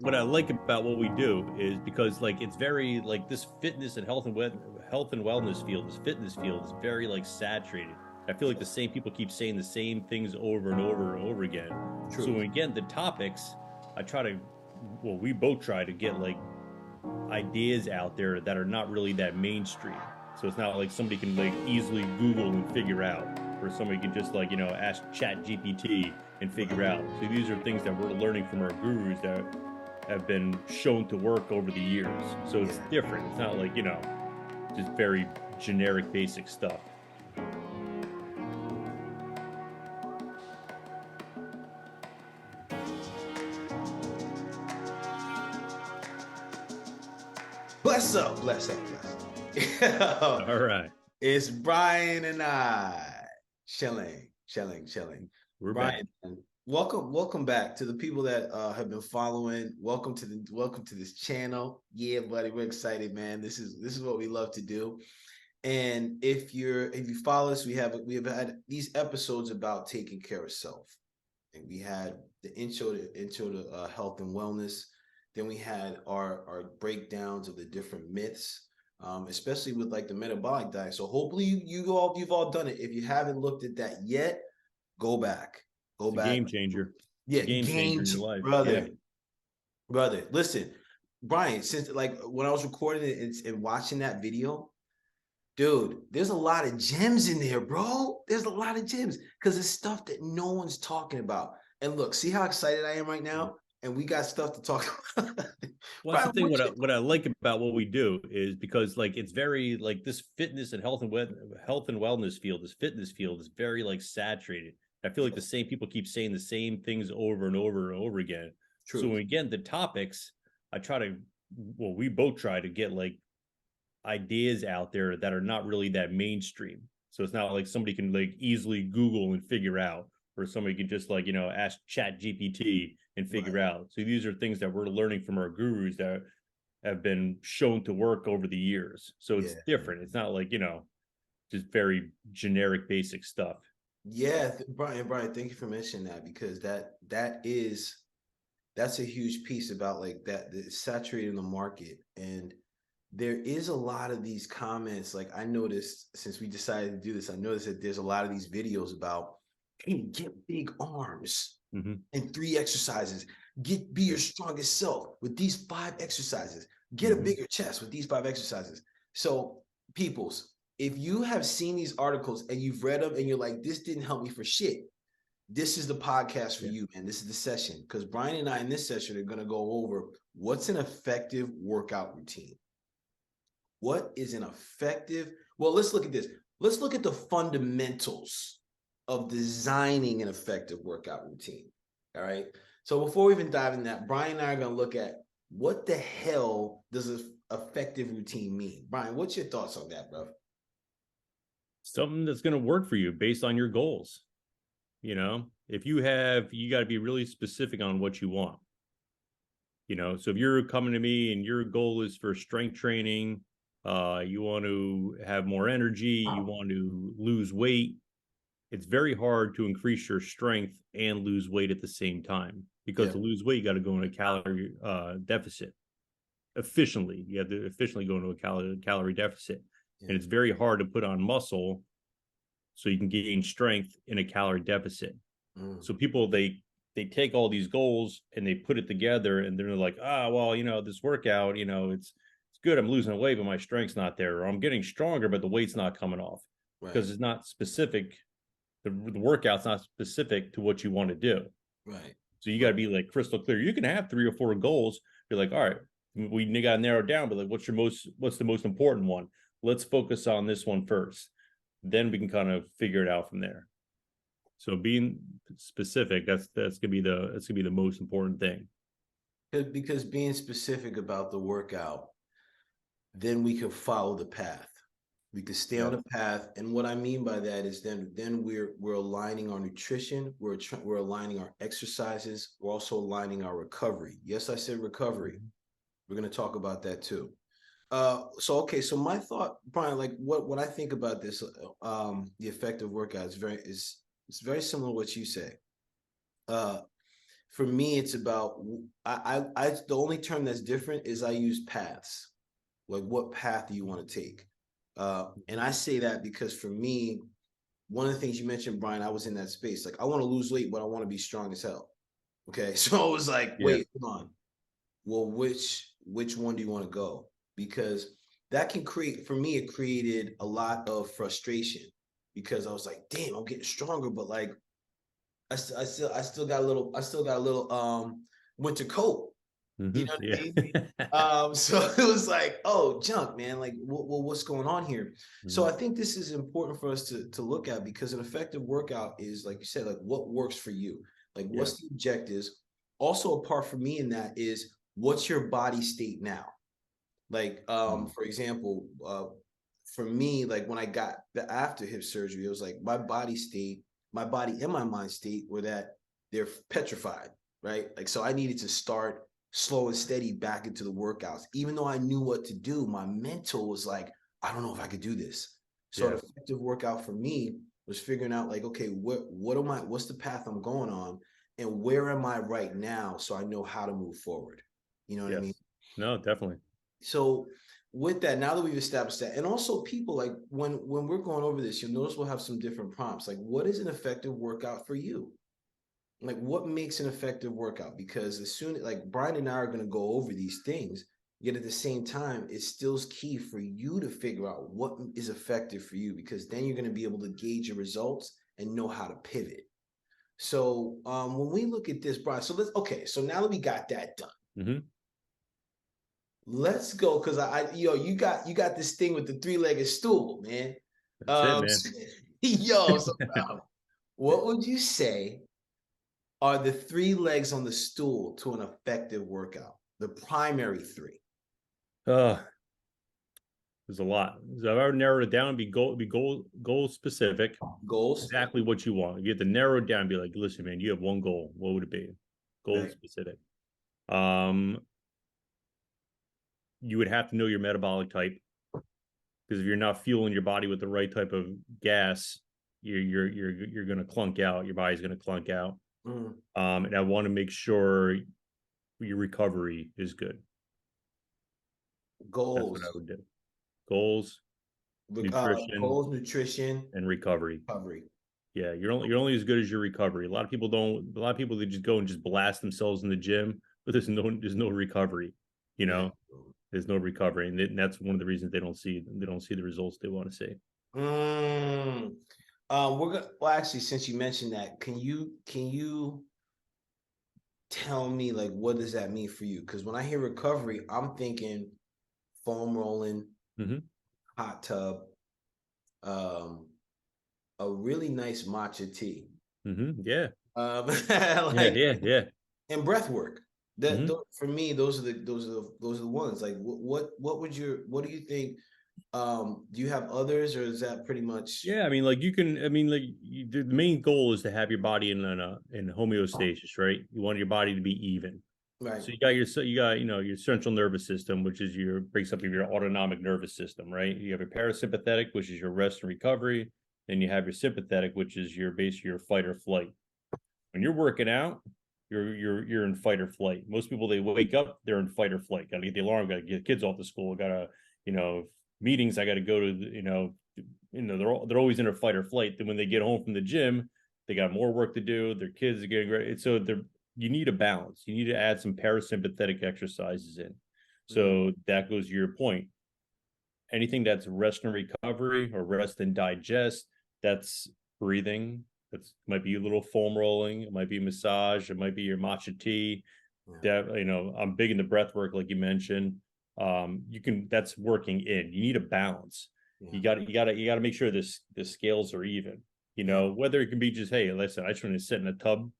what I like about what we do is because like it's very like this fitness and health and wellness field, this fitness field is very like saturated. I feel like the same people keep saying the same things over and over and over again. So when Truth. we get into topics, I try to, well, we both try to get like ideas out there that are not really that mainstream. So it's not like somebody can like easily Google and figure out, or somebody can just like, ask Chat GPT and figure Right. out. So these are things that we're learning from our gurus that have been shown to work over the years. So it's Yeah. different. It's not like, just very generic, basic stuff. Bless up, bless up, bless up. All right. It's Brian and I chilling. We're back. Brian, welcome back to the people that have been following. Welcome to this channel. Yeah, buddy, we're excited, man. This is what we love to do. And if you follow us, we have had these episodes about taking care of self, and we had the intro to health and wellness. Then we had our breakdowns of the different myths, especially with like the metabolic diet. So hopefully you've all done it. If you haven't looked at that yet, go back, go It's a back. game changer. It's a Yeah, game changer in your life. Yeah. brother. Listen, Brian. Since like when I was recording it and watching that video, dude, there's a lot of gems in there, bro. There's a lot of gems because it's stuff that no one's talking about. And look, see how excited I am right now? And we got stuff to talk about. Well, that's the Brian, thing. What I like about what we do is because like it's very like this fitness and health and wellness field, this fitness field is very like saturated. I feel like yeah, the same people keep saying the same things over and over and over again. So when truth. we get into topics, I try to, well, we both try to get like ideas out there that are not really that mainstream. So it's not like somebody can like easily Google and figure out, or somebody can just like, ask Chat GPT and figure Right. out. So these are things that we're learning from our gurus that have been shown to work over the years. So it's Yeah. different. It's not like, just very generic, basic stuff. Yeah, Brian, thank you for mentioning that because that's a huge piece about like that it's saturating the market. And there is a lot of these comments. Like I noticed since we decided to do this, I noticed that there's a lot of these videos about, hey, get big arms Mm-hmm. in 3 exercises. Be your strongest self with these 5 exercises. Get a Mm-hmm. bigger chest with these 5 exercises. So, peoples, if you have seen these articles and you've read them and you're like, this didn't help me for shit, this is the podcast for Yeah. you, man. This is the session because Brian and I in this session are going to go over what's an effective workout routine. What is an effective? Well, let's look at this. Let's look at the fundamentals of designing an effective workout routine. All right. So before we even dive in that, Brian and I are going to look at what the hell does an effective routine mean? Brian, what's your thoughts on that, bro? Something that's going to work for you based on your goals. If you got to be really specific on what you want. So if you're coming to me and your goal is for strength training, you want to have more energy, you want to lose weight, it's very hard to increase your strength and lose weight at the same time, because Yeah. to lose weight, you got to go into a calorie deficit efficiently. You have to efficiently go into a calorie deficit. Yeah. And it's very hard to put on muscle so you can gain strength in a calorie deficit. Mm. So people, they take all these goals and they put it together, and they're like, well, this workout, it's good, I'm losing weight, but my strength's not there, or I'm getting stronger but the weight's not coming off, Right. because it's not specific. The workout's not specific to what you want to do. Right. So you got to Right. be like crystal clear. You can have 3 or 4 goals. You're like, all right, we got to narrow down, but like, what's the most important one? Let's focus on this one first. Then we can kind of figure it out from there. So being specific, that's gonna be the most important thing. Because being specific about the workout, then we can follow the path. We could stay on Yep. the path, and what I mean by that is then we're aligning our nutrition, we're aligning our exercises, we're also aligning our recovery. Yes, I said recovery. Mm-hmm. We're going to talk about that too. So my thought, Brian, like what I think about this, the effective workout is it's very similar to what you say. Uh, For me, it's about I the only term that's different is I use paths. Like, what path do you want to take? And I say that because for me, one of the things you mentioned, Brian, I was in that space. Like, I want to lose weight, but I want to be strong as hell. Okay, so I was like, Yeah. wait, hold on. Well, which one do you want to go? Because that can create, for me, it created a lot of frustration because I was like, damn, I'm getting stronger, but like I still got a little, winter coat. You know what I Yeah. mean? So it was like, oh, junk, man. Like, what's going on here? So I think this is important for us to look at, because an effective workout is, like you said, like what works for you. Like, Yeah. what's the objectives? Also, a part for me in that is, what's your body state now? Like, Mhm. for example, for me, like when I got the after hip surgery, it was like my body and my mind state were that they're petrified, right? Like, so I needed to start slow and steady back into the workouts. Even though I knew what to do, my mental was like, I don't know if I could do this. So an Yeah. effective workout for me was figuring out, like, okay, what's the path I'm going on, and where am I right now, so I know how to move forward. You know what I mean? Yes. No, definitely. So with that, now that we've established that, and also people, like when we're going over this, you'll notice we'll have some different prompts. Like, what is an effective workout for you? Like, what makes an effective workout? Because as soon, like, Brian and I are going to go over these things, yet at the same time, it's still key for you to figure out what is effective for you, because then you're going to be able to gauge your results and know how to pivot. So when we look at this, Brian, so so now that we got that done, Hmm. let's go, because you got this thing with the three-legged stool, man. That's it, man. So what would you say are the three legs on the stool to an effective workout? The primary three uh, there's a lot. So if I would narrow it down, be goal specific, goals. exactly what you want. You have to narrow it down and be like, listen, man, you have one goal. What would it be? Goal Right. specific. Um, you would have to know your metabolic type, because if you're not fueling your body with the right type of gas, you're going to clunk out. Your body's going to clunk out. Mm. And I want to make sure your recovery is good. That's what I Goals. would do. Goals, nutrition, Goals, nutrition, and recovery. recovery. Yeah, you're only as good as your recovery. A lot of people don't. A lot of people, they just go and just blast themselves in the gym, but there's no recovery. You Yeah. know, there's no recovery, and that's one of the reasons they don't see the results they want to see. Mm. We're gonna. Well, actually, since you mentioned that, can you tell me, like, what does that mean for you? Because when I hear recovery, I'm thinking foam rolling, Hmm. hot tub, um, a really nice matcha tea, Yeah, yeah, like, yeah, yeah. and breath work. That Hmm. for me, those are the ones. Like, what do you think? Do you have others, or is that pretty much Yeah, I mean, like you can. I mean, like the main goal is to have your body in homeostasis, right? You want your body to be even. right? So you got your central nervous system, which is your breaks up of your autonomic nervous system, right? You have your parasympathetic, which is your rest and recovery. Then you have your sympathetic, which is your fight or flight. When you're working out, you're in fight or flight. Most people, they wake up, they're in fight or flight. Got to get the alarm, got to get kids off to school, got to meetings. I got to go to they're always in a fight or flight. Then when they get home from the gym, they got more work to do. Their kids are getting ready. So you need a balance. You need to add some parasympathetic exercises in. Mm-hmm. So that goes to your point. Anything that's rest and recovery or rest and digest, that's breathing. That might be a little foam rolling. It might be massage. It might be your matcha tea. Yeah, That I'm big into breath work, like you mentioned. That's working in. You need a balance. yeah, You got to make sure the scales are even. yeah, Whether it can be just, hey, listen, I just want to sit in a tub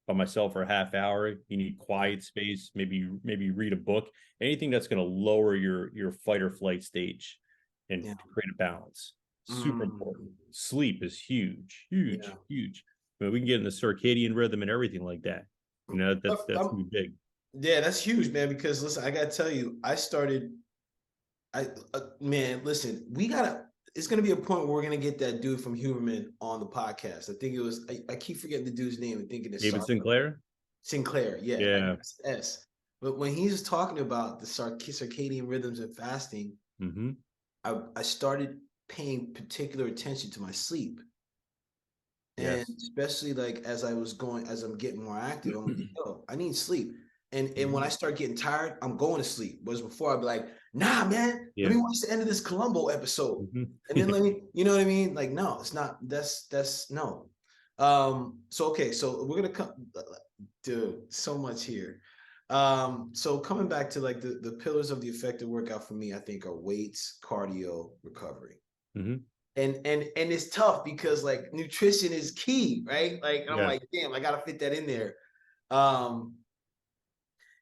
by myself for a half hour. You need yeah, quiet space. Maybe read a book. Anything that's going to lower your fight or flight stage and yeah. create a balance. Super important. Mm. Sleep is huge, huge, Yeah. huge. I mean, we can get in the circadian rhythm and everything like that. That's gonna be big. Yeah, that's huge, man. Because listen, I gotta tell you, I started. Man, listen, we gotta. It's gonna be a point where we're gonna get that dude from Huberman on the podcast. I think it was. I keep forgetting the dude's name and thinking it's David Sar. Sinclair. Sinclair, yeah, Yeah. S. But when he's talking about the circadian rhythms and fasting, Mm-hmm. I started paying particular attention to my sleep. And Yes. especially like as I'm getting more active, I'm like, yo, I need sleep. And when Mm-hmm. I start getting tired, I'm going to sleep. Whereas before I'd be like, nah, man, let Yeah. me watch the end of this Columbo episode. And then Mm-hmm. let me, you know what I mean? Like, no, it's not, that's no. So okay, so we're gonna come, dude, so much here. So coming back to like the pillars of the effective workout for me, I think are weights, cardio, recovery. Mm-hmm. And it's tough because like nutrition is key, right? Like I'm Yeah. like, damn, I gotta fit that in there. Um,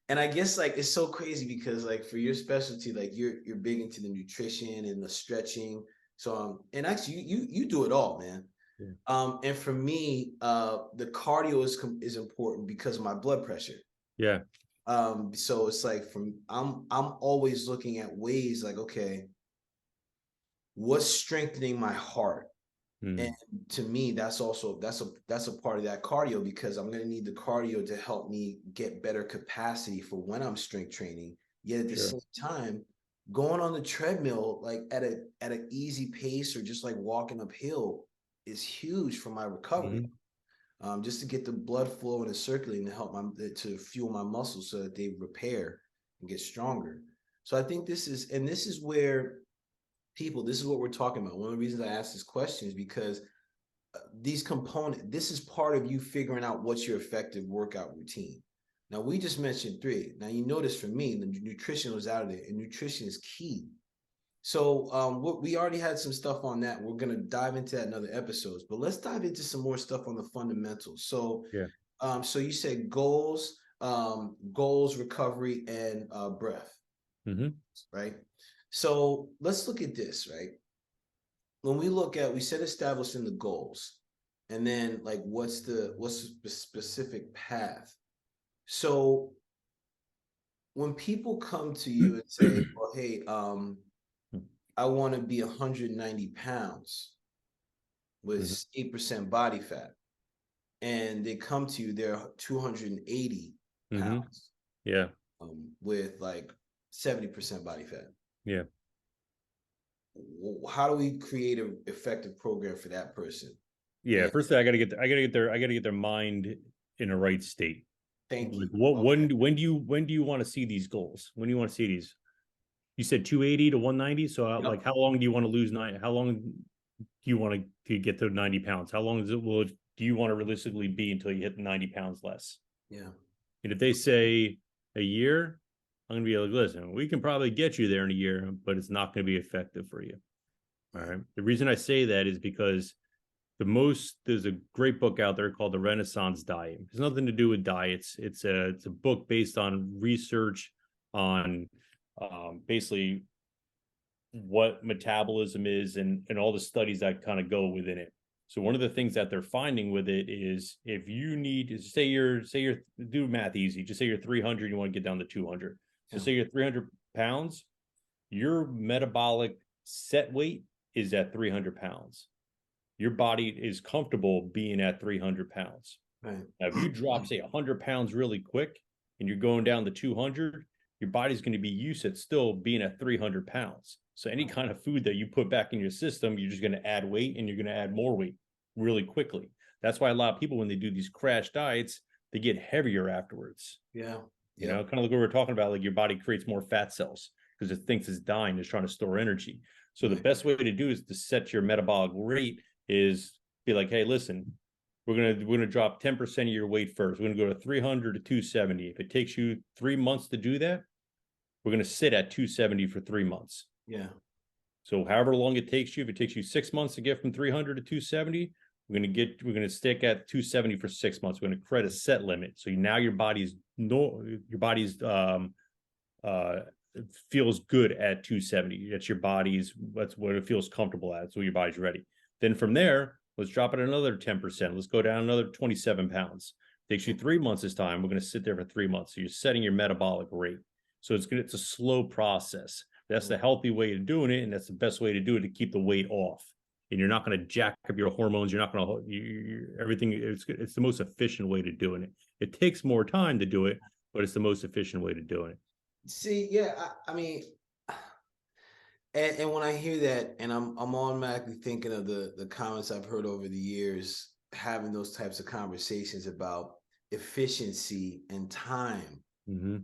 and I guess like it's so crazy because like for your specialty, like you're big into the nutrition and the stretching. So and actually you do it all, man. Yeah. And for me, the cardio is important because of my blood pressure. Yeah. So it's like I'm always looking at ways like, okay, what's strengthening my heart? And Mm. to me, that's a part of that cardio because I'm gonna need the cardio to help me get better capacity for when I'm strength training. Yet at the Sure. same time, going on the treadmill like at an easy pace or just like walking uphill is huge for my recovery. Mm-hmm. Just to get the blood flowing and circulating to help to fuel my muscles so that they repair and get stronger. So I think this is where people, this is what we're talking about. One of the reasons I asked this question is because this is part of you figuring out what's your effective workout routine. Now, we just mentioned three. Now, you notice for me, the nutrition was out of there, and nutrition is key. So, we already had some stuff on that. We're going to dive into that in other episodes, but let's dive into some more stuff on the fundamentals. So, Yeah. so you said goals, recovery, and breath, Mm-hmm. right? So let's look at this, right? When we said establishing the goals, and then like what's the specific path. So when people come to you and say, well, hey, I want to be 190 pounds Mm-hmm. with 8% body fat, and they come to you, they're 280 Mm-hmm. pounds Yeah. with like 70% body fat. Yeah. How do we create an effective program for that person? Yeah. And First thing, I gotta get their mind in the right state. thank Like you. what Okay. when do you want to see these goals? When do you want to see these? You said 280 to 190. So like Yep. how long do you want to lose nine? How long do you want to get to 90 pounds? How long do you want to realistically be until you hit 90 pounds less? Yeah. And if they say a year, I'm gonna be like, listen, we can probably get you there in a year, but it's not gonna be effective for you. All Right. right. The reason I say that is because there's a great book out there called The Renaissance Diet. It's nothing to do with diets. It's a book based on research on basically what metabolism is and all the studies that kind of go within it. So one of the things that they're finding with it is if you need say you're do math easy, just say you're 300, you want to get down to 200. So Yeah. say you're 300 pounds, your metabolic set weight is at 300 pounds. Your body is comfortable being at 300 pounds. Right. Now, if you drop, say, 100 pounds really quick and you're going down to 200, your body's going to be used to still being at 300 pounds. So, any kind of food that you put back in your system, you're just going to add weight and you're going to add more weight really quickly. That's why a lot of people, when they do these crash diets, they get heavier afterwards. Yeah. You Yeah. know, kind of like what we were talking about, like your body creates more fat cells because it thinks it's dying, it's trying to store energy. So, the Right. best way to do is to set your metabolic rate is be like, hey, listen, we're gonna drop 10% of your weight first. We're gonna go to 300 to 270. If it takes you 3 months to do that, we're gonna sit at 270 for 3 months. Yeah. So however long it takes you, if it takes you 6 months to get from 300 to 270, we're gonna stick at 270 for 6 months. We're gonna create a set limit. So now your body's uh feels good at 270. That's what it feels comfortable at. So your body's ready. Then from there, let's drop it another 10%. Let's go down another 27 pounds. Takes you 3 months this time. We're going to sit there for 3 months. So you're setting your metabolic rate. So it's a slow process. That's the healthy way of doing it, and that's the best way to do it to keep the weight off. and you're not going to jack up your hormones. You're not going to everything. It's the most efficient way to doing it. It takes more time to do it, but it's the most efficient way to do it. See, yeah, I mean, and when I hear that, and I'm automatically thinking of the comments I've heard over the years, having those types of conversations about efficiency and time Mm-hmm.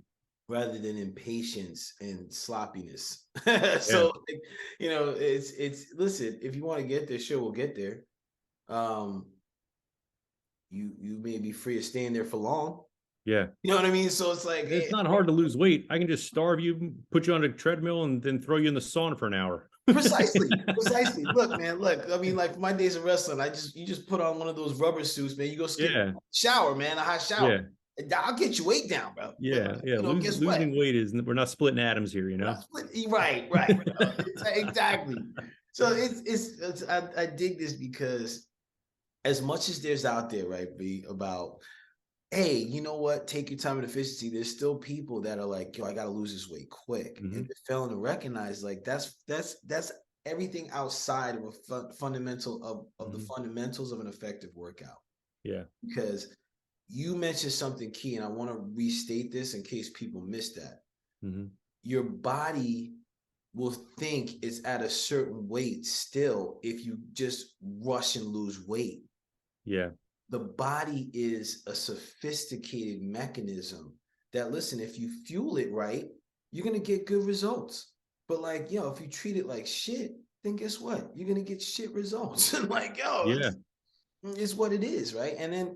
rather than impatience and sloppiness. Yeah, So, like, it's listen, if you want to get there, sure, we'll get there. Um, you may be free of staying there for long. yeah. You know what I mean? So it's like, It's not hard to lose weight. I can just starve you, put you on a treadmill, and then throw you in the sauna for an hour. precisely, precisely. Look, man, look. I mean, like for my days of wrestling, you just put on one of those rubber suits, man. You go skip Yeah, shower, man, a hot shower. yeah, I'll get your weight down, bro. But yeah, yeah. guess what? Losing weight is we're not splitting atoms here, you know. Right, right. Exactly. So I dig this because as much as there's out there, right, B, about hey, you know what? Take your time and efficiency. There's still people that are like, yo, I got to lose this weight quick, and Mm-hmm. they're failing to recognize like that's everything outside of a fundamental of the Mm-hmm. fundamentals of an effective workout. Yeah. Because you mentioned something key, and I want to restate this in case people miss that. Mm-hmm. Your body will think it's at a certain weight still if you just rush and lose weight. Yeah. The body is a sophisticated mechanism that, listen, if you fuel it right, you're going to get good results. But like, if you treat it like shit, then guess what? You're going to get shit results. Like, Yeah. it's what it is, right? And then,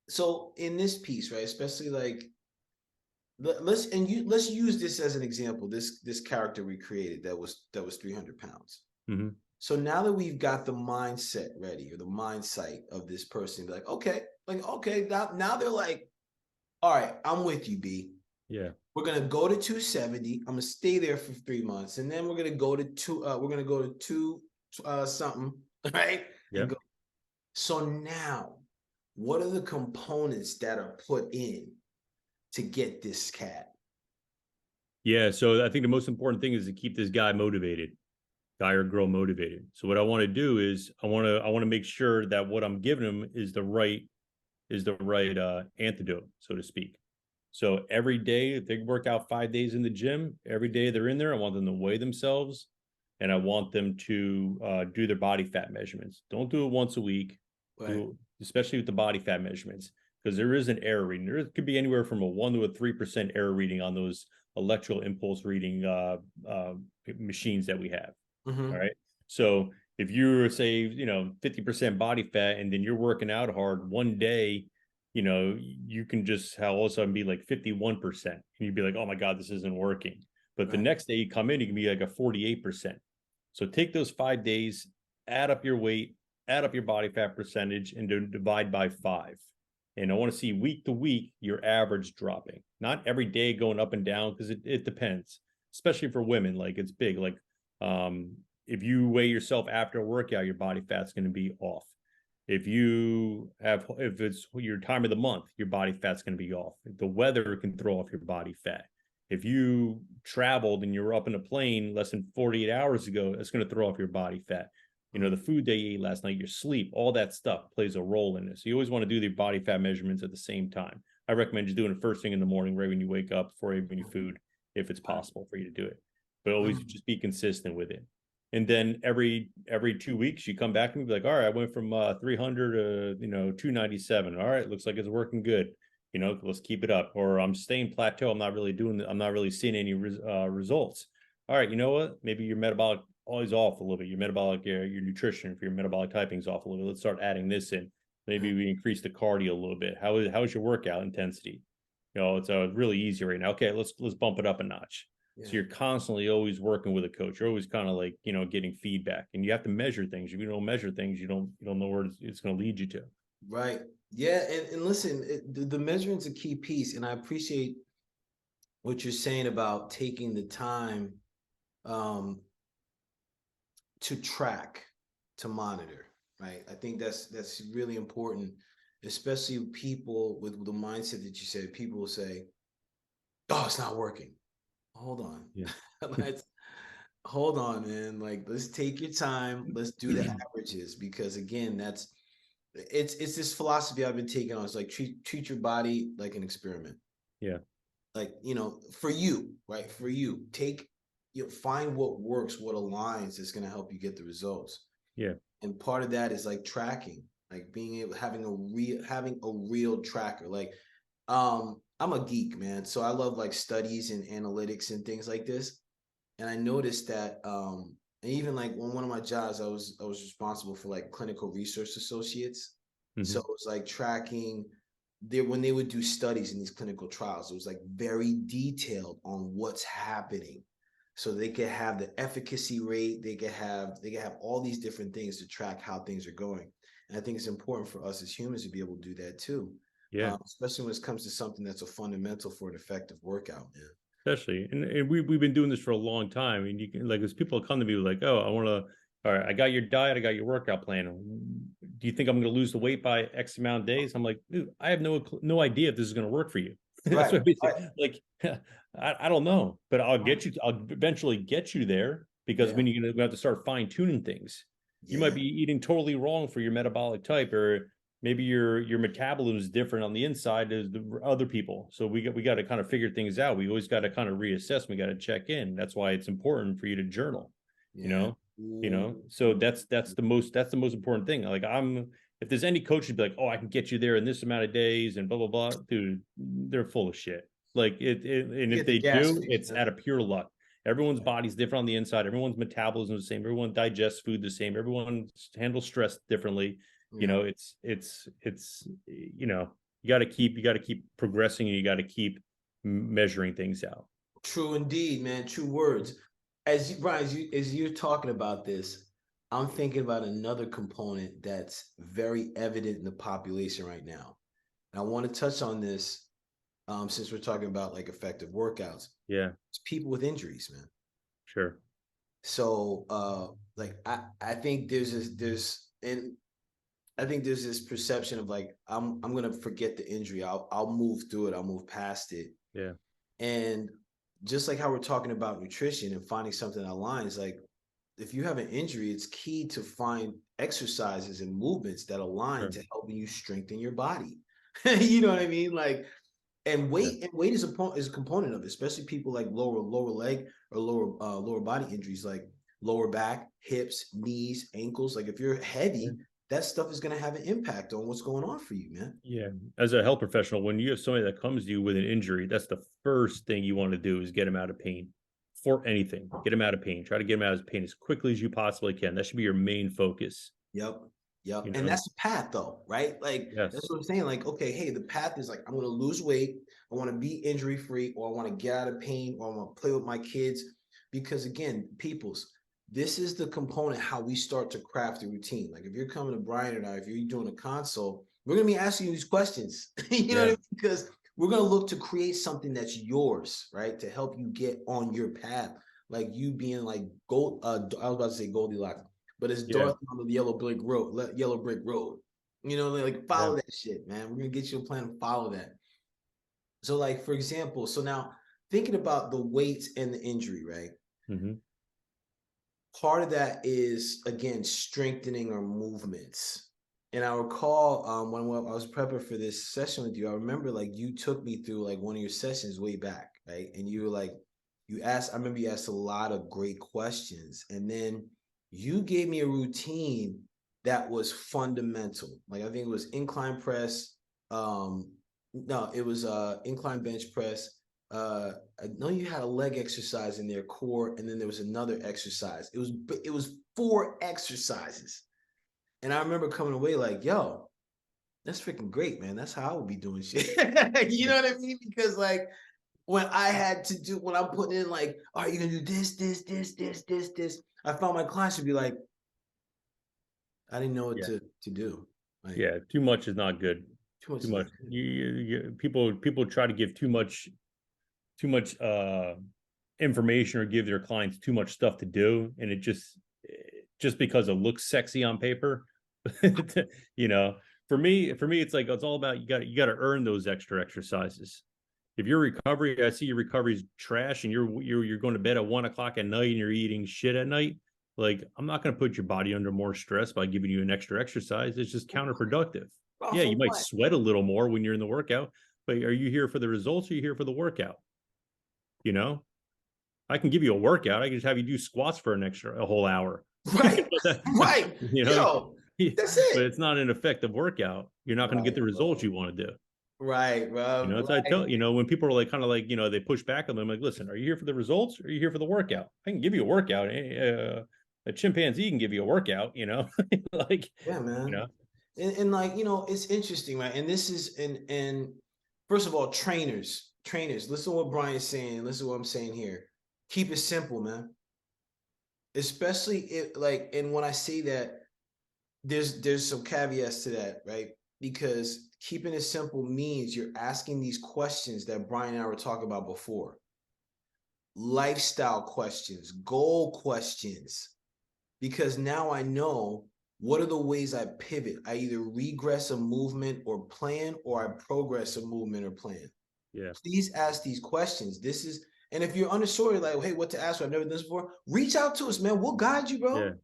so in this piece, right, especially like, let's use this as an example. This character we created that was 300 pounds. Mm-hmm. So now that we've got the mindset ready, or the mindset of this person, be like, okay, now they're like, all right, I'm with you, B. Yeah. We're gonna go to 270. I'm gonna stay there for 3 months, and then we're gonna go to two. We're gonna go to two something, right? And Yep. go. So now, what are the components that are put in to get this cat? Yeah. So I think the most important thing is to keep this guy motivated, guy or girl motivated. So what I want to do is I want to make sure that what I'm giving them is the right antidote, so to speak. So every day, if they work out 5 days in the gym, every day they're in there, I want them to weigh themselves, and I want them to do their body fat measurements. Don't do it once a week, Right. do especially with the body fat measurements, because there is an error reading. There could be anywhere from a 1 to 3% error reading on those electrical impulse reading machines that we have. Mm-hmm. All right. So if you're say 50% body fat, and then you're working out hard one day, you can just all of a sudden be like 51%, and you'd be like, oh my god, this isn't working. But the Right. next day you come in, you can be like a 48%. So take those 5 days, add up your weight, add up your body fat percentage, and divide by 5. And I want to see week to week your average dropping, not every day going up and down, because it depends, especially for women. Like it's big. Like if you weigh yourself after a workout, your body fat's going to be off. If it's your time of the month, your body fat's going to be off. The weather can throw off your body fat. If you traveled and you're up in a plane less than 48 hours ago, that's going to throw off your body fat. The food that you ate last night, your sleep, all that stuff plays a role in this. So you always want to do the body fat measurements at the same time. I recommend you doing it first thing in the morning, right when you wake up, before you eat any food, if it's possible for you to do it. But always just be consistent with it. And then every 2 weeks you come back and be like, all right, I went from 300 to 297. All right, looks like it's working good. Let's keep it up. Or I'm staying plateau. I'm not really seeing any results. All right, you know what? Maybe your metabolic always off a little bit. Your metabolic, your nutrition, if your metabolic typing is off a little bit, let's start adding this in. Maybe we increase the cardio a little bit. How's your workout intensity? It's really easy right now. Okay, let's bump it up a notch. Yeah. So you're constantly always working with a coach. You're always kind of like, getting feedback, and you have to measure things. If you don't measure things, you don't know where it's going to lead you to. Right. Yeah. And listen, the measuring's a key piece. And I appreciate what you're saying about taking the time um, to track, to monitor. Right. I think that's really important, especially people with the mindset that you said. People will say, oh, it's not working. Hold on. Yeah. let's hold on, man. Like, let's take your time. Let's do the averages because again, it's this philosophy I've been taking on. It's like treat your body like an experiment. Yeah, Like, for you, right? For you, find what works, what aligns that's going to help you get the results. yeah, And part of that is like tracking, like being able having a real tracker. Like, I'm a geek, man, so I love like studies and analytics and things like this. And I noticed that, and even like on one of my jobs, I was responsible for like clinical research associates. So hmm, it was like tracking there when they would do studies in these clinical trials. It was like very detailed on what's happening, so they could have the efficacy rate. They could have all these different things to track how things are going. And I think it's important for us as humans to be able to do that too, yeah. especially when it comes to something that's a fundamental for an effective workout, man. Especially, and we've been doing this for a long time. And you can, like, as people come to me like, oh, I want to, all right, I got your diet, I got your workout plan. Do you think I'm going to lose the weight by X amount of days? I'm like, dude, I have no idea if this is going to work for you. That's Right, what I right, say. Like, I don't know, but I'll right. get you. I'll eventually get you there, because Yeah, when you're going to have to start fine tuning things, you might yeah, be eating totally wrong for your metabolic type, or maybe your metabolism is different on the inside as the other people. So we got to kind of figure things out. We always got to kind of reassess. We got to check in. That's why it's important for you to journal. You yeah. know, Ooh, So that's the most important thing. Like, if there's any coach who'd be like, oh, I can get you there in this amount of days and blah blah blah, dude, they're full of shit. Like and you if get the they gas do, face, it's man. out of pure luck. Everyone's body's different on the inside. Everyone's metabolism is the same. Everyone digests food the same. Everyone handles stress differently. Yeah, It's you got to keep progressing, and you got to keep measuring things out. true indeed, man. True words. Brian, as you're talking about this, I'm thinking about another component that's very evident in the population right now. And I want to touch on this, since we're talking about like effective workouts. Yeah, It's people with injuries, man. sure. So, like I think there's this perception of like I'm gonna forget the injury. I'll move through it. I'll move past it. Yeah, And just like how we're talking about nutrition and finding something that aligns, like if you have an injury, it's key to find exercises and movements that align sure. to helping you strengthen your body. You know what I mean? Like, and Yeah, weight is a component of it, especially people like lower leg or lower body injuries like lower back, hips, knees, ankles. Like if you're yeah. heavy, that stuff is going to have an impact on what's going on for you, man. Yeah. As a health professional, when you have somebody that comes to you with an injury, that's the first thing you want to do is get them out of pain for anything. Get them out of pain. Try to get them out of pain as quickly as you possibly can. That should be your main focus. Yep. Yep. You And know? that's the path though, right? Like that's Yes. what I'm saying. Like, okay, hey, the path is like I'm gonna lose weight, I want to be injury free, or I want to get out of pain, or I want to play with my kids. Because again, people's this is the component how we start to craft a routine. Like if you're coming to Brian and I, if you're doing a consult, we're gonna be asking you these questions. You know what I Yeah. mean? Because we're gonna look to create something that's yours, right? To help you get on your path. Like you being like gold, I was about to say Goldilocks, but it's Yeah. Dorothy on the yellow brick road. You know, like Yeah. follow that shit, man. We're gonna get you a plan to follow that. So, like for example, so now thinking about the weights and the injury, right? Hmm. Part of that is again strengthening our movements. And I recall, when I was prepping for this session with you, I remember like you took me through like one of your sessions way back, right? And you were like, I remember you asked a lot of great questions, and then you gave me a routine that was fundamental. Like I think it was incline press. Um, no, it was incline bench press, uh I know you had a leg exercise in there, core, and then there was another exercise. It was four exercises. And I remember coming away like, yo, that's freaking great, man. That's how I would be doing shit. You Yeah. know what I mean? Because like when I'm putting in like, all right, you're gonna do this. I found my clients would be like, I didn't know what Yeah. to do. Like Yeah. Too much is not good. too much Too is not much. good. People try to give too much information, or give their clients too much stuff to do, and it just because it looks sexy on paper. you know for me, it's like it's all about you got to earn those extra exercises. If your recovery, I see your recovery's trash, and you're going to bed at 1 o'clock at night and you're eating shit at night. Like, I'm not going to put your body under more stress by giving you an extra exercise. It's just counterproductive. Bro, Yeah, for you might what? sweat a little more when you're in the workout, but are you here for the results, or are you here for the workout? You know, I can give you a workout. I can just have you do squats for a whole hour. Right, right. You know, Yo, that's it. but it's not an effective workout. You're not going to get Right, the results bro. you want to do. Right, You bro. know, so I Right. tell when people are like kind of like they push back on them, like, listen, are you here for the results, or are you here for the workout? I can give you a workout. A chimpanzee can give you a workout. Like, Yeah, you man. know, And like, it's interesting, right? And this is and first of all, trainers, listen to what Brian's saying, listen to what I'm saying here. Keep it simple, man. Especially if like, and when I say that, there's some caveats to that, right? Because keeping it simple means you're asking these questions that Brian and I were talking about before. Lifestyle questions, goal questions, because now I know what are the ways I pivot. I either regress a movement or plan, or I progress a movement or plan. yeah, Please ask these questions. This is, and if you're unsure, like, hey, what to ask? I've never done this before. Reach out to us, man. We'll guide you, yeah. bro. And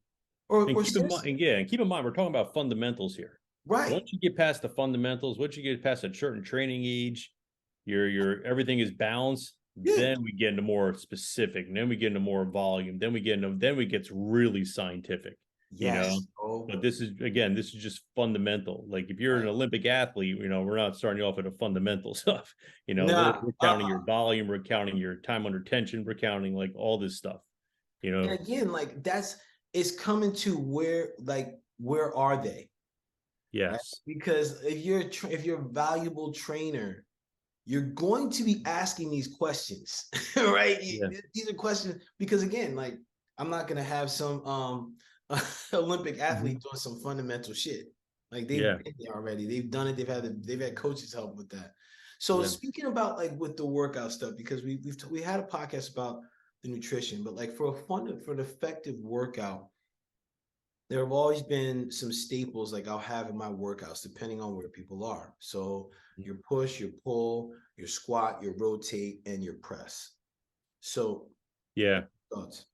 Or keep in sis. mind, and keep in mind, we're talking about fundamentals here. Right. Once you get past the fundamentals, once you get past a certain training age, your everything is balanced. Yeah. Then we get into more specific, and then we get into more volume. Then we get really scientific. You know, Yes. Oh, but this is just fundamental. Like, if you're an right. Olympic athlete, we're not starting you off at a fundamental stuff. Nah. We're counting your volume, we're counting your time under tension, we're counting like all this stuff. You And know, again, like that's it's coming to where are they? Right? yes, Because if you're a valuable trainer, you're going to be asking these questions, right? yeah, These are questions because again, like I'm not gonna have some Olympic mm-hmm. athlete doing some fundamental shit. Like they've Yeah, been there already. They've done it. They've had coaches help with that. So yeah, speaking about like with the workout stuff, because we had a podcast about the nutrition, but like for an effective workout, there have always been some staples like I'll have in my workouts depending on where people are. So your push, your pull, your squat, your rotate, and your press. So yeah. thoughts.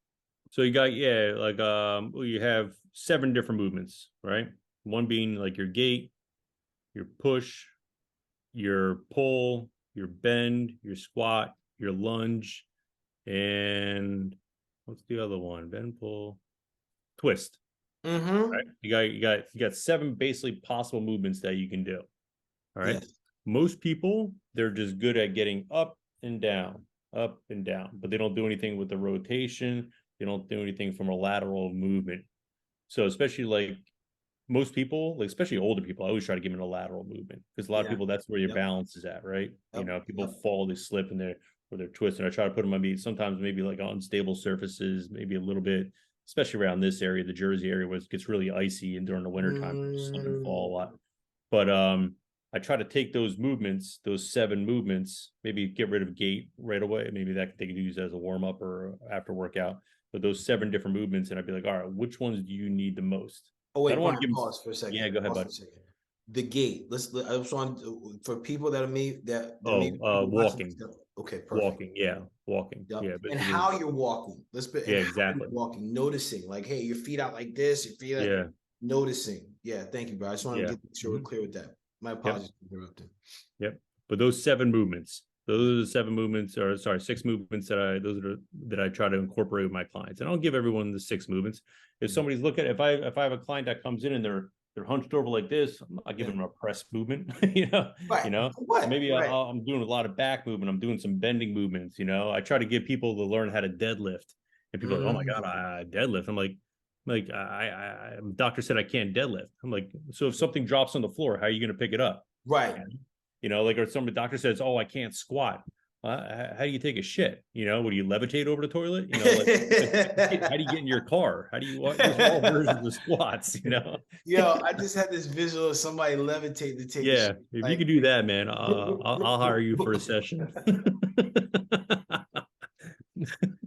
So you got, like, well, you have 7 different movements, right? One being like your gait, your push, your pull, your bend, your squat, your lunge, and what's the other one? Bend, pull, twist. Mm-hmm. Right? You got 7 basically possible movements that you can do. All right. Yes. Most people, they're just good at getting up and down, but they don't do anything with the rotation. They don't do anything from a lateral movement. So especially like most people, like especially older people, I always try to give them a lateral movement, because a lot of Yeah. people, that's where your Yep. balance is at, right? Yep. People Yep. fall, they slip, and they're twisting. I try to put them on sometimes maybe like on unstable surfaces, maybe a little bit, especially around this area, the Jersey area, where it gets really icy, and during the wintertime, slip and fall a Mm. lot. But I try to take those movements, those 7 movements, maybe get rid of gait right away. Maybe that they could use as a warm up or after workout. But those 7 different movements, and I'd be like, all right, which ones do you need the most? Oh I wait, don't want Brian, to give them. pause for a second. Yeah, go ahead, Pause for bud. a second. The gate. I just want for people that are that may Oh, be people watching this. walking, Okay, perfect. walking. Yep. Yeah, And basically. how you're walking. And Yeah, how you're exactly. walking, noticing, like, hey, your feet out like this, your feet out, Yeah, noticing. Yeah, thank you, bro. I just want to yeah. get sure we're Mm-hmm. clear with that. My Yep. apologies for interrupting. Yep. But those 7 movements, those are the 7 movements, or sorry, 6 movements that I try to incorporate with my clients. And I'll give everyone the 6 movements. If Mhm. somebody's looking, if I have a client that comes in and they're hunched over like this, I'm not Yeah. giving them a press movement, Right. What? Maybe Right. I'm doing a lot of back movement. I'm doing some bending movements. I try to get people to learn how to deadlift, and people are like, oh my God, Mm. I deadlift. I'm like doctor said I can't deadlift. I'm like, so if something drops on the floor, how are you going to pick it up? Right. Like, or some doctor says, "Oh, I can't squat." How do you take a shit? What do you levitate over the toilet? Like, how do you get in your car? How do you? Those are all versions of squats. Yo, I just had this visual of somebody levitate to take a Yeah, shit. if you Like, could do that, man, I'll hire you for a session.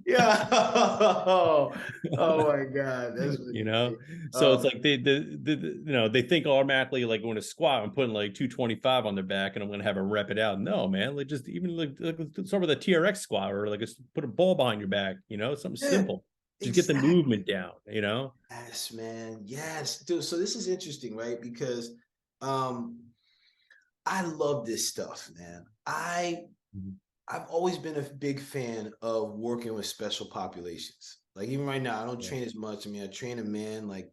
Yeah. Oh, oh my God. That's You really know, great. so it's like they think automatically like when a squat I'm putting like 225 on their back and I'm going to have them rep it out. No, man, like just even like start with a TRX squat or like put a ball behind your back, something Yeah, simple. Just get the exactly. movement down. Yes, man. Yes, dude. So this is interesting, right? Because um I love this stuff, man. Mhm. I've always been a big fan of working with special populations. Like even right now, I don't Yeah. train as much. I mean, I train a man like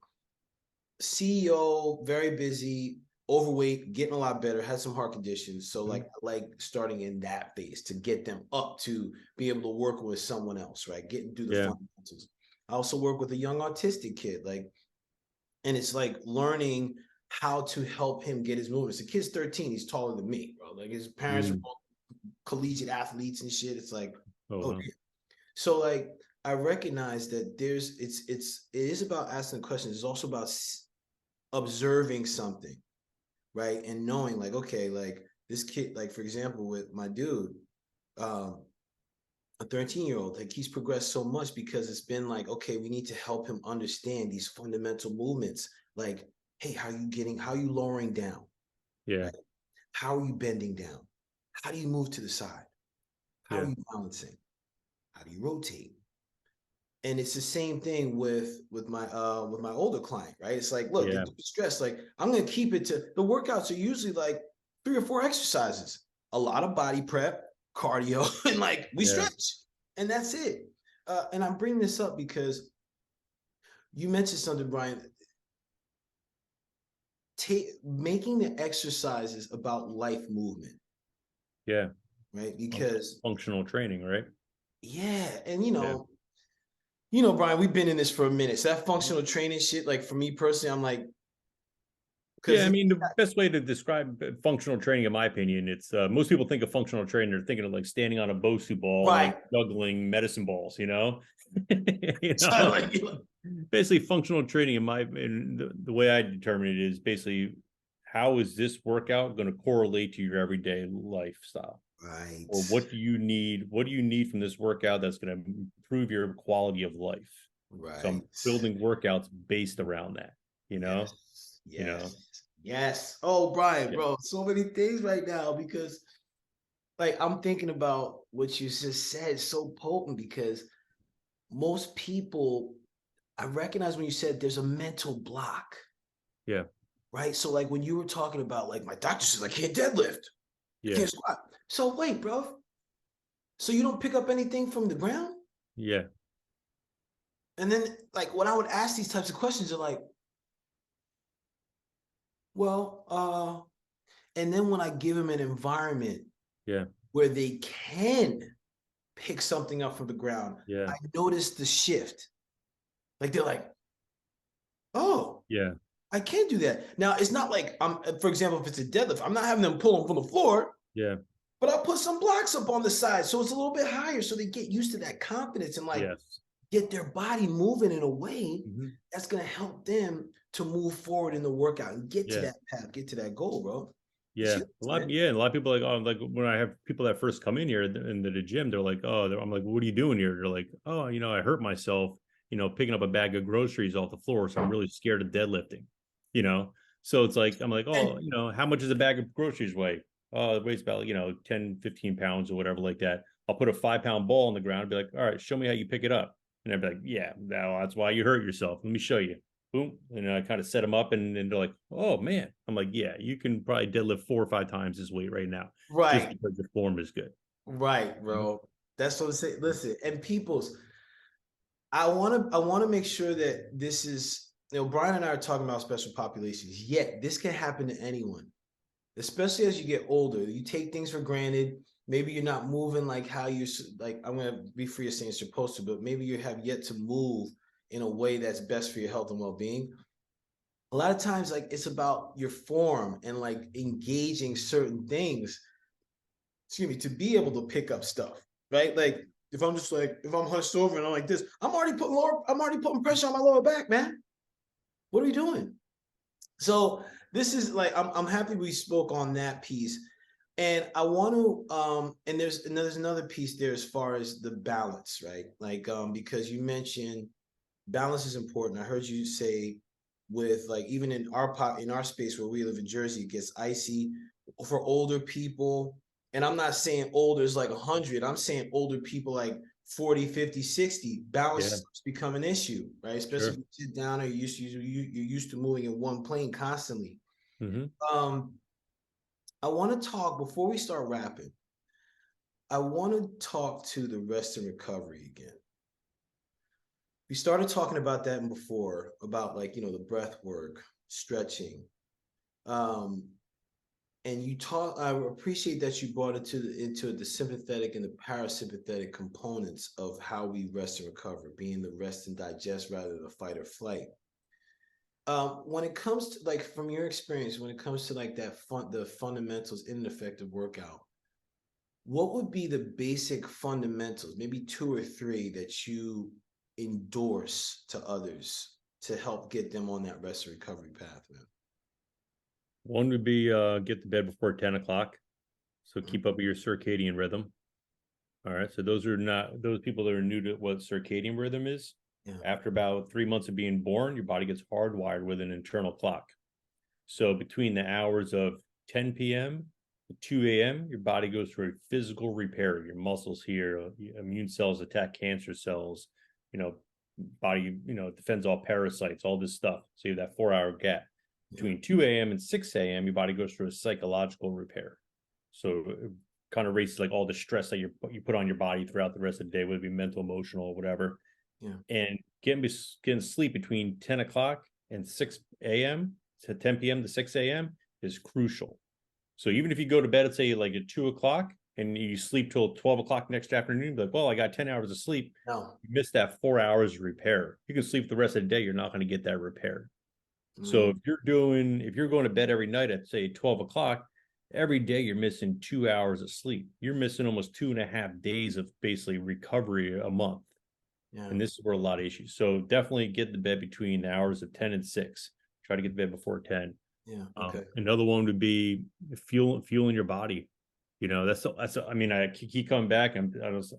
CEO, very busy, overweight, getting a lot better, had some heart conditions. So like Mhm. I like starting in that phase to get them up to be able to work with someone else, right? Getting through the Yeah. fundamentals. I also work with a young autistic kid, like, and it's like learning how to help him get his movements. The kid's 13, he's taller than me, bro. Like his parents are Mm. both collegiate athletes and shit. It's like, Oh oh, wow. so like I recognize that it is about asking questions. It's also about observing something, right? And knowing like, okay, like this kid, like for example, with my dude, um, a 13-year-old, like he's progressed so much because it's been like, okay, we need to help him understand these fundamental movements. Like, hey, how are you lowering down? Yeah. Right? How are you bending down? How do you move to the side? How are Yeah. you balancing? How do you rotate? And it's the same thing with my older client, right? It's like, look, they're Yeah. stressed. Like, I'm gonna keep it to the workouts are usually like 3 or 4 exercises, a lot of body prep, cardio, and like we Yeah. stretch, and that's it. And I'm bringing this up because you mentioned something, Brian. Making the exercises about life movement, Yeah. right? Because Functional training, right? yeah, and Yeah. Brian, we've been in this for a minute. So that functional training shit, like for me personally, I'm like, Yeah, because I mean, the best way to describe functional training, in my opinion, it's most people think of functional training, they're thinking of like standing on a Bosu ball, like right. juggling medicine balls, you So know. like, Basically, functional training, in the way I determine it is basically how is this workout going to correlate to your everyday lifestyle, right, or what do you need? What do you need from this workout that's going to improve your quality of life? So I'm right. building workouts based around that, you know, Yes, you know. yes, yes. Oh, Brian, Yeah. bro, so many things right now because like I'm thinking about what you just said, so potent because most people, I recognize when you said there's a mental block, Yeah. right? So like when you were talking about like my doctor says I can't deadlift, I Yeah. can't squat. So wait, bro. So you don't pick up anything from the ground? Yeah. And then like when I would ask these types of questions, they're like, well, and then when I give them an environment Yeah. where they can pick something up from the ground, Yeah. I notice the shift. Like they're like, oh, Yeah. I can do that. Now it's not like I'm, for example, if it's a deadlift, I'm not having them pull them from the floor, Yeah. but I'll put some blocks up on the side so it's a little bit higher so they get used to that confidence and like Yes. get their body moving in a way Hmm. that's gonna help them to move forward in the workout and get to Yeah. that path, get to that goal, bro. It's Yeah. huge, man. A lot of people like, oh, like when I have people that first come in here into the gym, they're like, oh, I'm like, what are you doing here? They're like, oh, I hurt myself, picking up a bag of groceries off the floor. So I'm really scared of deadlifting, you know? So it's like, I'm like, And oh, how much does a bag of groceries weigh? Oh, it weighs about, 10, 15 pounds or whatever like that. I'll put a 5 pound ball on the ground and be like, all right, show me how you pick it up. And I'd be like, yeah, that's why you hurt yourself. Let me show you. Boom. And I kind of set them up and they're like, oh man. I'm like, yeah, you can probably deadlift 4 or 5 times this weight right now just right, because your form is good. right, bro. That's what I'm saying. Listen, and people's I want to make sure that this is, Brian and I are talking about special populations, yet this can happen to anyone, especially as you get older. You take things for granted. Maybe you're not moving like how you're like, I'm going to be free of saying you're supposed to, but maybe you have yet to move in a way that's best for your health and well-being. A lot of times, like it's about your form and like engaging certain things, excuse me, to be able to pick up stuff, right? Like if I'm just like, if I'm hunched over and I'm like this, I'm already putting pressure on my lower back, man. What are we doing? So this is like, I'm happy we spoke on that piece. And I want to and there's another piece there as far as the balance, right? Like because you mentioned balance is important. I heard you say with like even in our in our space where we live in Jersey, it gets icy for older people. And I'm not saying older is like 100. I'm saying older people like 40, 50, 60. Yeah, Balance become an issue, right? Especially if sure. you sit down or you're used to moving in one plane constantly. Hmm. Um, I want to talk before we start wrapping. I want to talk to the rest and recovery again. We started talking about that before, about like, the breath work, stretching. Um, and you talk, I appreciate that you brought it into the sympathetic and the parasympathetic components of how we rest and recover, being the rest and digest rather than the fight or flight. When it comes to like from your experience, when it comes to like the fundamentals in an effective workout, what would be the basic fundamentals, maybe two or three that you endorse to others to help get them on that rest and recovery path, man? One would be get to bed before 10 o'clock. So Mm-hmm. keep up with your circadian rhythm. All right. So those are not those people that are new to what circadian rhythm is. Yeah. After about 3 months of being born, your body gets hardwired with an internal clock. So between the hours of 10 p.m. to 2 a.m., your body goes through a physical repair. Your muscles here, immune cells attack cancer cells, you know, body, defends all parasites, all this stuff. So you have that 4 hour gap. Yeah. Between 2 a.m. and 6 a.m., your body goes through a psychological repair. So it kind of races like all the stress that you put on your body throughout the rest of the day, whether it be mental, emotional, whatever. Yeah. And getting sleep between 10 o'clock and 6 a.m. to 10 p.m. to 6 a.m. is crucial. So even if you go to bed at say like at 2 o'clock and you sleep till 12 o'clock next afternoon, like, well, I got 10 hours of sleep. No. You missed that 4 hours of repair. You can sleep the rest of the day. You're not going to get that repair. So Mm, if you're going to bed every night at say 12 o'clock, every day you're missing 2 hours of sleep. You're missing almost 2.5 days of basically recovery a month. yeah. And this is where a lot of issues. So definitely get to bed between the hours of 10 and 6. Try to get to bed before 10. Yeah. Okay. Another one would be fueling your body. I mean, I keep coming back. Don't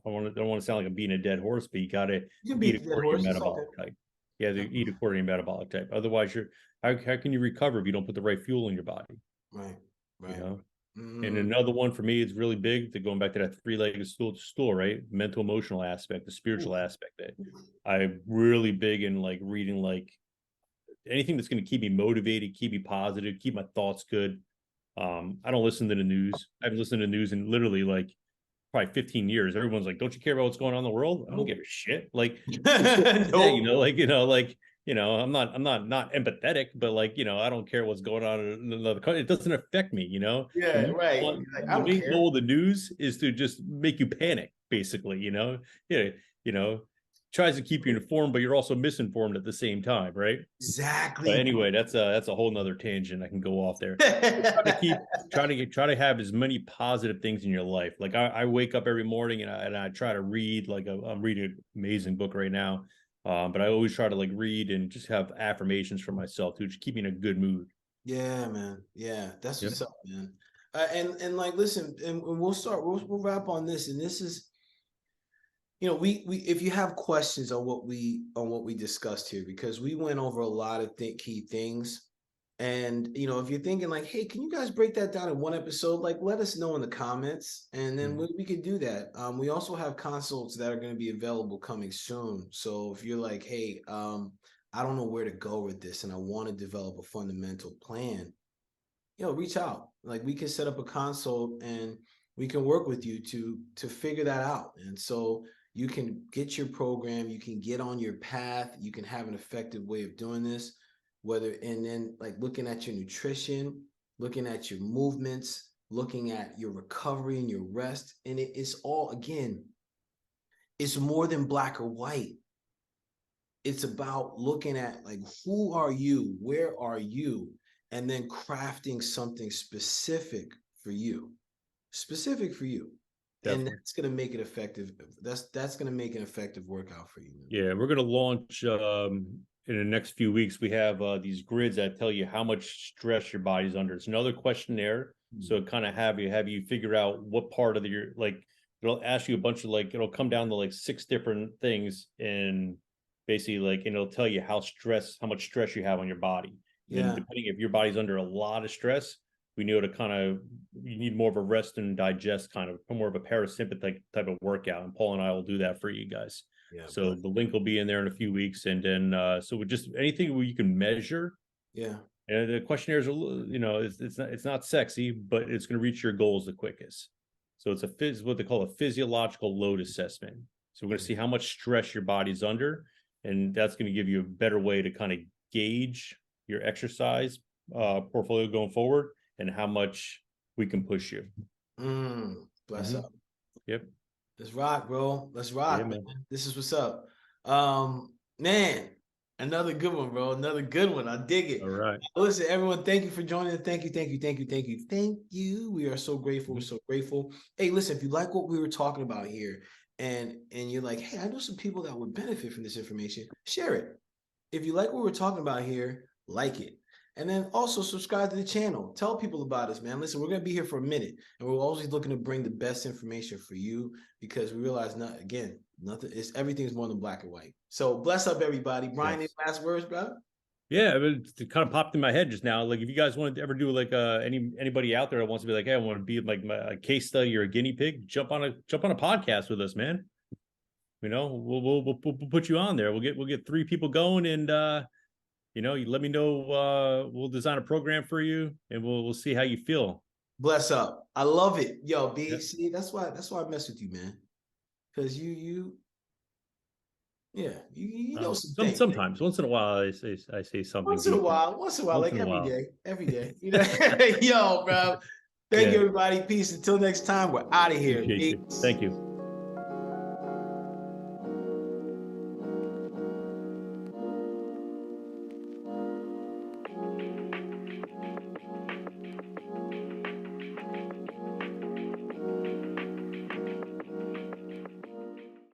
want to sound like I'm beating a dead horse, but you got to You can eat beat the dead according to your horse. It's okay. metabolic type. Yeah, Yeah. eat according to your metabolic type. Otherwise, how can you recover if you don't put the right fuel in your body? Right. You Right. know. And Mm. another one for me is really big. To going back to that three-legged stool, right? Mental, emotional aspect, the spiritual Oof. aspect. That I'm really big in like reading like anything that's going to keep me motivated, keep me positive, keep my thoughts good. I don't listen to the news. I haven't listened to the news in literally like probably 15 years. Everyone's like, "Don't you care about what's going on in the world?" I don't give a shit. Like, it's still today, Nope. I'm not empathetic, but like, I don't care what's going on in another country. It doesn't affect me. The Yeah. main Right. goal, Like, I the don't main care. goal of the news is to just make you panic, basically. Yeah, you know, tries to keep you informed, but you're also misinformed at the same time, right? But Exactly. anyway, that's a whole nother tangent. I can go off there. But try to have as many positive things in your life. Like I wake up every morning and I try to read. Like I'm reading an amazing book right now, but I always try to like read and just have affirmations for myself to just keep me in a good mood. Yeah, man. Yeah, that's Yep. what's up, man. And like, listen, and we'll start. We'll wrap on this, and this is, we if you have questions on what we discussed here, because we went over a lot of key things. And if you're thinking like, hey, can you guys break that down in one episode? Like, let us know in the comments, and then we could do that. We also have consults that are going to be available coming soon. So if you're like, hey, I don't know where to go with this, and I want to develop a fundamental plan, reach out. Like we can set up a consult and we can work with you to figure that out. And so you can get your program, you can get on your path, you can have an effective way of doing this, and then like looking at your nutrition, looking at your movements, looking at your recovery and your rest. And it's all, again, it's more than black or white. It's about looking at like, who are you, where are you, and then crafting something specific for you, and Definitely. that's going to make it effective. That's going to make an effective workout for you, man. Yeah, we're going to launch in the next few weeks. We have these grids that tell you how much stress your body's under. It's another questionnaire So it kind of have you figure out what part of your, like, it'll ask you a bunch of, like, it'll come down to like 6 different things, and basically, like, and it'll tell you how much stress you have on your body. And then depending if your body's under a lot of stress, we know to kind of, you need more of a rest and digest, kind of more of a parasympathetic type of workout. And Paul and I will do that for you guys. Yeah. So the link will be in there in a few weeks. And then so with just anything where you can measure. Yeah. And the questionnaire is, you know, it's not sexy, but it's going to reach your goals the quickest. So it's what they call a physiological load assessment. So we're going to see how much stress your body's under, and that's going to give you a better way to kind of gauge your exercise portfolio going forward and how much we can push you. Bless up. Yep. Let's rock, bro. Let's rock, man. This is what's up. Man, another good one, bro. Another good one. I dig it. All right. Listen, everyone, thank you for joining. Thank you. We are so grateful. We're so grateful. Hey, listen, if you like what we were talking about here, and you're like, hey, I know some people that would benefit from this information, share it. If you like what we're talking about here, like it. And then also subscribe to the channel. Tell people about us, man. Listen, we're going to be here for a minute, and we're always looking to bring the best information for you, because we realize, everything's more than black and white. So bless up, everybody. Brian, any last words, bro? Yeah, it kind of popped in my head just now. Like, if you guys want to ever do like anybody out there that wants to be like, hey, I want to be like a case study or a guinea pig, jump on a podcast with us, man. You know, we'll put you on there. We'll get 3 people going, and you know, you let me know. We'll design a program for you, and we'll see how you feel. Bless up. I love it. Yo, B, see, that's why I mess with you, man. Because you know some things. Sometimes, once in a while, I say something. Once in a while, like every day. You know, yo, bro. Thank you, everybody. Peace. Until next time, we're out of here. Thank you.